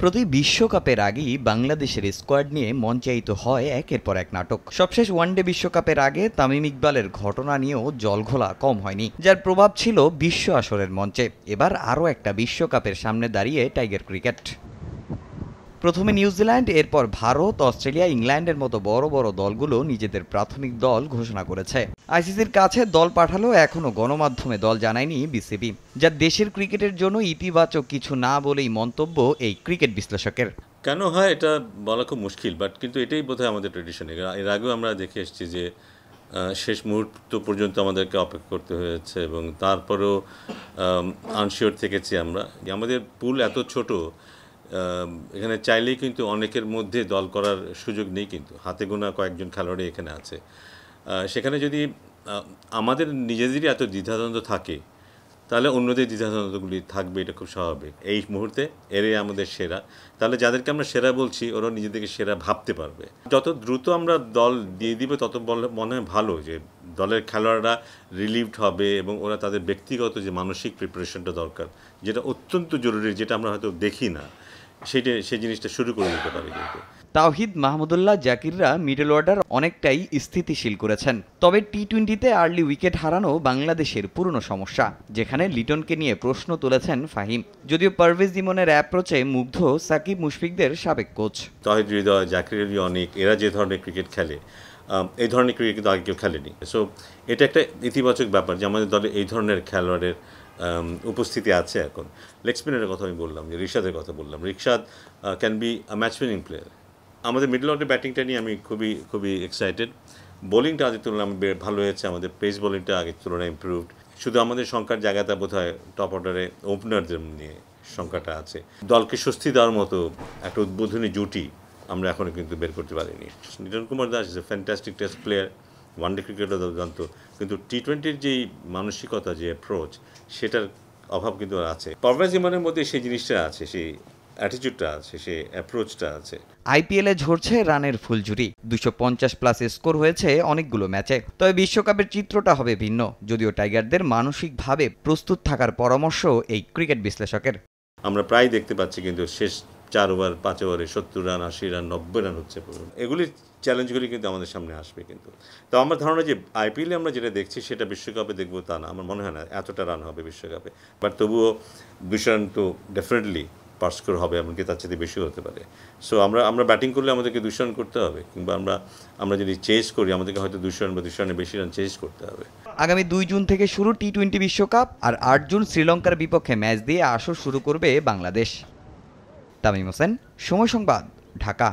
প্রতি বিশ্বকাপের আগেই বাংলাদেশের স্কোয়াড নিয়ে মঞ্চায়িত হয় একের পর এক নাটক। সবশেষ ওয়ানডে বিশ্বকাপের আগে তামিম ইকবালের ঘটনা নিয়েও জলঘোলা কম হয়নি, যার প্রভাব ছিল বিশ্ব আসরের মঞ্চে। এবার আরও একটা বিশ্বকাপের সামনে দাঁড়িয়ে টাইগার ক্রিকেট। প্রথমে নিউজিল্যান্ড, এরপর ভারত, অস্ট্রেলিয়া, ইংল্যান্ডের মতো বড় বড় দলগুলো নিজেদের প্রাথমিক দল ঘোষণা করেছে। আইসিসির কাছে দল পাঠালেও এখনও গণমাধ্যমে দল জানায়নি বিসিবি, যা দেশের ক্রিকেটের জন্য ইতিবাচক কিছু না বলেই মন্তব্য এই ক্রিকেট বিশ্লেষকের। কেন হয় এটা বলা খুব মুশকিল, বাট কিন্তু এটাই বোধহয় আমাদের ট্রেডিশন। এর আগেও আমরা দেখে এসেছি যে শেষ মুহূর্ত পর্যন্ত আমাদেরকে অপেক্ষা করতে হয়েছে এবং তারপরেও আনশিওর থেকেছি আমরা। আমাদের পুল এত ছোট, এখানে চাইলেই কিন্তু অনেকের মধ্যে দল করার সুযোগ নেই, কিন্তু হাতে গোনা কয়েকজন খেলোয়াড়ই এখানে আছে। সেখানে যদি আমাদের নিজেদেরই এত দ্বিধাদ্বন্দ্ব থাকে, তাহলে অন্যদের দ্বিধাদ্বন্দ্বগুলি থাকবে, এটা খুব স্বাভাবিক। এই মুহূর্তে এরাই আমাদের সেরা, তাহলে যাদেরকে আমরা সেরা বলছি ওরা নিজেদেরকে সেরা ভাবতে পারবে। যত দ্রুত আমরা দল দিয়ে দিবে তত মনে হয় ভালো, যে দলের খেলোয়াড়রা রিলিভড হবে এবং ওরা তাদের ব্যক্তিগত যে মানসিক প্রিপারেশনটা দরকার, যেটা অত্যন্ত জরুরি, যেটা আমরা হয়তো দেখি না, সেই জিনিসটা শুরু করে দিতে পারে। কিন্তু তাওহিদ, মাহমুদুল্লাহ, জাকিররা মিডল অর্ডার অনেকটাই স্থিতিশীল করেছেন। তবে টি-20তে আর্লি উইকেট হারানো বাংলাদেশের পুরনো সমস্যা, যেখানে লিটনকে নিয়ে প্রশ্ন তুলেছেন ফাহিম। যদিও পারভেজ ইমনের অ্যাপ্রোচে মুগ্ধ সাকিব মুশফিকদের সাবেক কোচ। তাওহিদ হৃদয়, জাকির অনেক, এরা যে ধরনের ক্রিকেট খেলে, এই ধরনের ক্রিকেট কিন্তু আগে কেউ খেলেনি। সো এটা একটা ইতিবাচক ব্যাপার যে আমাদের দলে এই ধরনের খেলোয়াড়ের উপস্থিতি আছে। এখন লেগ স্পিনারের কথা আমি বললাম, যে রিশাদের কথা বললাম, Rishad can be a match winning player. আমাদের মিডল অর্ডার ব্যাটিংটা নিয়ে আমি খুবই এক্সাইটেড। বোলিংটা আগের তুলনায় ভালো হয়েছে, আমাদের পেস বোলিংটা আগের তুলনায় ইমপ্রুভড। শুধু আমাদের সংখ্যার জায়গাটা বোধহয় টপ অর্ডারে ওপেনারদের নিয়ে সংখ্যাটা আছে। দলকে স্বস্তি দেওয়ার মতো একটা উদ্বোধনী জুটি আমরা এখনও কিন্তু বের করতে পারিনি। Liton Kumar Das is a fantastic test player, one day ক্রিকেটও দুর্দান্ত, কিন্তু টি-20-র যেই মানসিকতা, যে অ্যাপ্রোচ, সেটার অভাব কিন্তু আছে। পারভেজ ইমনের মধ্যে সেই জিনিসটা আছে, সেই অ্যাটিটিউডটা আছে, সেই অ্যাপ্রোচটা আছে। আইপিএলে ঝরছে রানের ফুলঝুরি, 250+ স্কোর হয়েছে অনেকগুলো ম্যাচে। তবে বিশ্বকাপের চিত্রটা হবে ভিন্ন, যদিও টাইগারদের মানসিকভাবে প্রস্তুত থাকার পরামর্শ এই ক্রিকেট বিশ্লেষকের। আমরা প্রায় দেখতে পাচ্ছি কিন্তু শেষ 4 ওভার 5 ওভারে 70 রান, 80 রান, 90 রান হচ্ছে। এগুলি চ্যালেঞ্জগুলি কিন্তু আমাদের সামনে আসবে। কিন্তু তো আমার ধারণা যে আইপিএলে আমরা যেটা দেখছি সেটা বিশ্বকাপে দেখবো তা না, আমার মনে হয় না এতটা রান হবে বিশ্বকাপে। বাট তবুও 200 রান তো ডেফিনেটলি পার স্কোর হবে, এমনকি তার চেয়ে বেশি হতে পারে। সো আমরা ব্যাটিং করলে আমাদেরকে 200 রান করতে হবে, কিংবা আমরা যদি চেস করি আমাদেরকে হয়তো 200 রান বা 200 রানের বেশি রান চেস করতে হবে। আগামী 2 জুন থেকে শুরু টি-20 বিশ্বকাপ, আর 8 জুন শ্রীলঙ্কার বিপক্ষে ম্যাচ দিয়ে আসর শুরু করবে বাংলাদেশ। তামিম হোসেন, সময় সংবাদ, ঢাকা।